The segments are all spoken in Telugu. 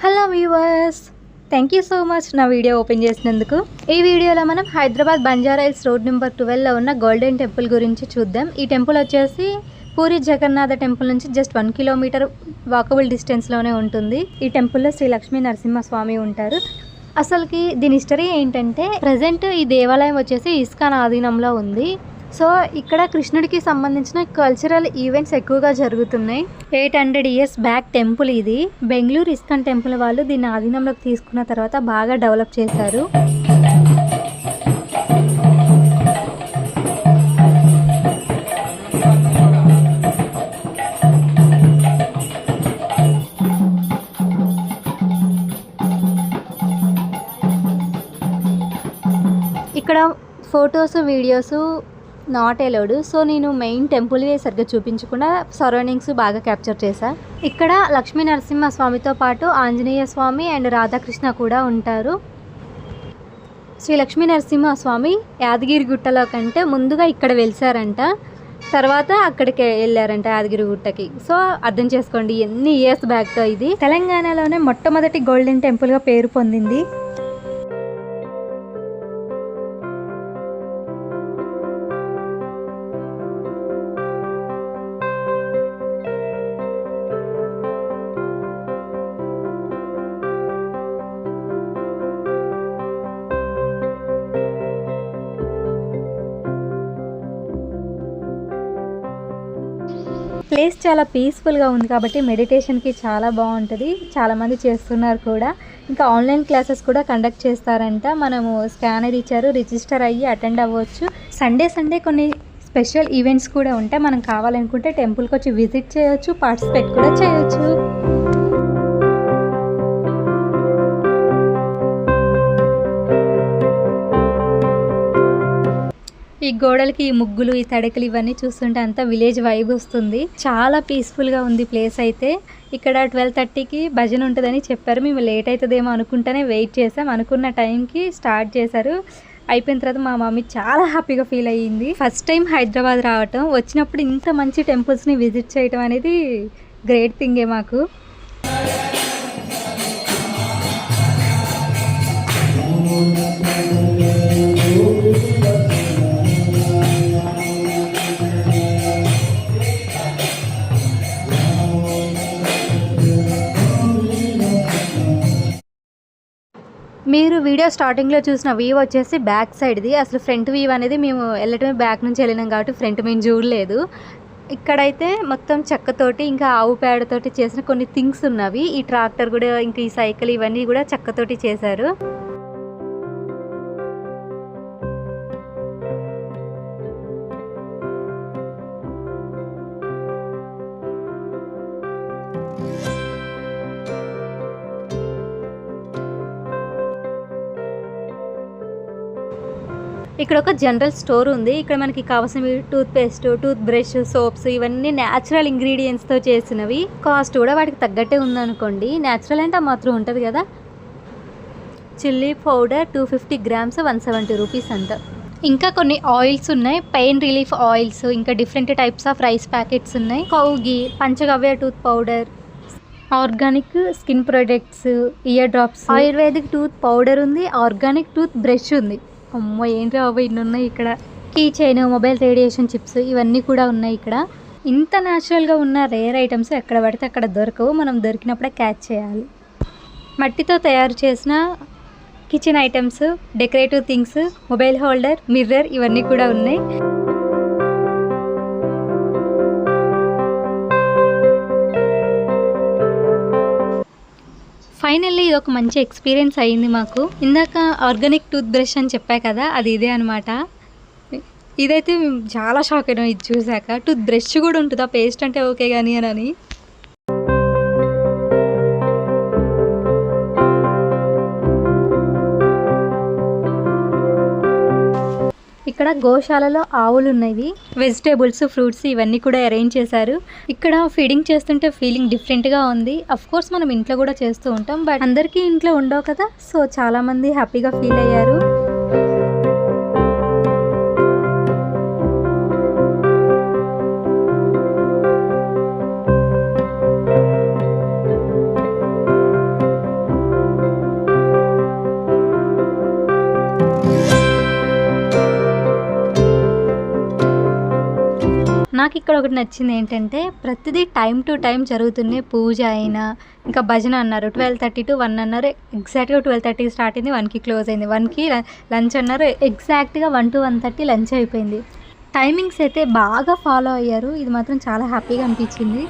Hello viewers, thank you so much నా వీడియో ఓపెన్ చేసినందుకు. ఈ వీడియోలో మనం Hyderabad Banjara hills road number 12లో ఉన్న గోల్డెన్ టెంపుల్ గురించి చూద్దాం. ఈ టెంపుల్ వచ్చేసి పూరి జగన్నాథ టెంపుల్ నుంచి జస్ట్ 1 కిలోమీటర్ వాకబుల్ డిస్టెన్స్లోనే ఉంటుంది. ఈ టెంపుల్లో శ్రీ లక్ష్మీ నరసింహస్వామి ఉంటారు. అసలుకి దీని హిస్టరీ ఏంటంటే, ప్రజెంట్ ఈ దేవాలయం వచ్చేసి ఇస్కాన్ ఆధీనంలో ఉంది. సో ఇక్కడ కృష్ణుడికి సంబంధించిన కల్చరల్ ఈవెంట్స్ ఎక్కువగా జరుగుతున్నాయి. 800 years బ్యాక్ టెంపుల్ ఇది. బెంగళూరు ఇస్కాన్ టెంపుల్ వాళ్ళు దీన్ని ఆధీనంలోకి తీసుకున్న తర్వాత బాగా డెవలప్ చేశారు. ఇక్కడ photos videos not allowed. So నేను మెయిన్ టెంపుల్ సరిగ్గా చూపించకుండా సరౌండింగ్స్ బాగా క్యాప్చర్ చేశా. ఇక్కడ లక్ష్మీ నరసింహ స్వామితో పాటు ఆంజనేయ స్వామి అండ్ రాధాకృష్ణ కూడా ఉంటారు. శ్రీ లక్ష్మీ నరసింహ స్వామి యాదగిరి గుట్టలో కంటే ముందుగా ఇక్కడ వెలిసారంట, తర్వాత అక్కడికి వెళ్ళారంట యాదగిరి గుట్టకి. సో అర్థం చేసుకోండి ఎన్ని ఇయర్స్ బ్యాక్తో. ఇది తెలంగాణలోనే మొట్టమొదటి గోల్డెన్ టెంపుల్గా పేరు పొందింది. ప్లేస్ చాలా పీస్ఫుల్గా ఉంది కాబట్టి మెడిటేషన్కి చాలా బాగుంటుంది. చాలామంది చేస్తున్నారు కూడా. ఇంకా ఆన్లైన్ క్లాసెస్ కూడా కండక్ట్ చేస్తారంట. మనము స్కానర్ ఇచ్చారు, రిజిస్టర్ అయ్యి అటెండ్ అవ్వచ్చు. సండే కొన్ని స్పెషల్ ఈవెంట్స్ కూడా ఉంటాయి. మనం కావాలనుకుంటే టెంపుల్కి వచ్చి విజిట్ చేయొచ్చు, పార్టిసిపేట్ కూడా చేయొచ్చు. ఈ గోడలకి ఈ ముగ్గులు, ఈ తడకలు ఇవన్నీ చూస్తుంటే అంతా విలేజ్ వైబ్ వస్తుంది. చాలా పీస్ఫుల్గా ఉంది ప్లేస్ అయితే. ఇక్కడ 12:30కి భజన ఉంటుందని చెప్పారు. మేము లేట్ అవుతుందేమో అనుకుంటేనే వెయిట్ చేసాం. అనుకున్న టైంకి స్టార్ట్ చేశారు. అయిపోయిన తర్వాత మా మమ్మీ చాలా హ్యాపీగా ఫీల్ అయ్యింది. ఫస్ట్ టైం హైదరాబాద్ రావటం, వచ్చినప్పుడు ఇంత మంచి టెంపుల్స్ని విజిట్ చేయటం అనేది గ్రేట్ థింగే మాకు. మీరు వీడియో స్టార్టింగ్లో చూసిన వ్యూ వచ్చేసి బ్యాక్ సైడ్ది. అసలు ఫ్రంట్ వ్యూ అనేది మేము వెళ్ళటమే బ్యాక్ నుంచి వెళ్ళినాం కాబట్టి ఫ్రంట్ మేము చూడలేదు. ఇక్కడైతే మొత్తం చెక్కతోటి ఇంకా ఆవు పేడతోటి చేసిన కొన్ని థింగ్స్ ఉన్నవి. ఈ ట్రాక్టర్ కూడా, ఇంకా ఈ సైకిల్, ఇవన్నీ కూడా చెక్కతోటి చేశారు. ఇక్కడ ఒక జనరల్ స్టోర్ ఉంది. ఇక్కడ మనకి కావాల్సిన toothpaste, toothbrush, soaps ఇవన్నీ న్యాచురల్ ఇంగ్రీడియంట్స్తో చేసినవి. కాస్ట్ కూడా వాటికి తగ్గట్టే ఉందనుకోండి. న్యాచురల్ అంటే మాత్రం ఉంటుంది కదా. చిల్లీ పౌడర్ 250 grams 170 రూపీస్ అంట. ఇంకా కొన్ని ఆయిల్స్ ఉన్నాయి, పెయిన్ రిలీఫ్ ఆయిల్స్. ఇంకా different types of rice packets ఉన్నాయి. కౌగి, Panchagavya tooth powder, organic skin products, ear drops, ayurvedic tooth powder ఉంది, ఆర్గానిక్ టూత్ బ్రష్ ఉంది. అమ్మో ఏంటో అవి ఇన్ని ఉన్నాయి ఇక్కడ. Key chain, mobile radiation chips ఇవన్నీ కూడా ఉన్నాయి ఇక్కడ. ఇంత న్యాచురల్గా ఉన్న రేర్ ఐటమ్స్ ఎక్కడ పడితే అక్కడ దొరకవు. మనం దొరికినప్పుడే క్యాచ్ చేయాలి. మట్టితో తయారు చేసిన kitchen items, decorative things, mobile holder, mirror ఇవన్నీ కూడా ఉన్నాయి. ఫైనల్లీ ఇది ఒక మంచి ఎక్స్పీరియన్స్ అయ్యింది మాకు. ఇందాక ఆర్గానిక్ టూత్ బ్రష్ అని చెప్పా కదా, అది ఇదే అనమాట. ఇదైతే మేము చాలా షాక్ అయినాం ఇది చూసాక. టూత్ బ్రష్ కూడా ఉంటుందా, పేస్ట్ అంటే ఓకే కానీ అని. ఇక్కడ గోశాలలో ఆవులు ఉన్నాయి. వెజిటేబుల్స్, ఫ్రూట్స్ ఇవన్నీ కూడా అరేంజ్ చేశారు. ఇక్కడ ఫీడింగ్ చేస్తుంటే ఫీలింగ్ డిఫరెంట్గా ఉంది. అఫ్ కోర్స్ మనం ఇంట్లో కూడా చేస్తూ ఉంటాం, బట్ అందరికీ ఇంట్లో ఉండవు కదా. సో చాలామంది హ్యాపీగా ఫీల్ అయ్యారు. నాకు ఇక్కడ ఒకటి నచ్చింది ఏంటంటే ప్రతిదీ టైం టు టైం జరుగుతున్నాయి. పూజ అయినా ఇంకా భజన అన్నారు 12:30 to 1 అన్నారు. ఎగ్జాక్ట్గా 12:30 స్టార్ట్ అయింది, 1కి క్లోజ్ అయింది. 1కి లంచ్ అన్నారు, ఎగ్జాక్ట్గా 1 to 1:30 లంచ్ అయిపోయింది. టైమింగ్స్ అయితే బాగా ఫాలో అయ్యారు. ఇది మాత్రం చాలా హ్యాపీగా అనిపించింది.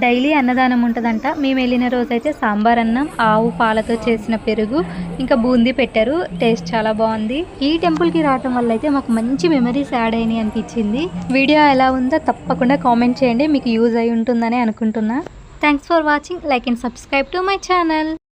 డైలీ అన్నదానం ఉంటుందంట. మేము వెళ్ళిన రోజైతే సాంబార్ అన్నం, ఆవు పాలతో చేసిన పెరుగు, ఇంకా బూందీ పెట్టారు. టేస్ట్ చాలా బాగుంది. ఈ టెంపుల్కి రావటం వల్ల అయితే మాకు మంచి మెమరీస్ యాడ్ అయినాయి అనిపించింది. వీడియో ఎలా ఉందో తప్పకుండా కామెంట్ చేయండి, మీకు యూజ్ అయి ఉంటుందని అనుకుంటున్నా. Thanks for watching. Like and subscribe to my channel.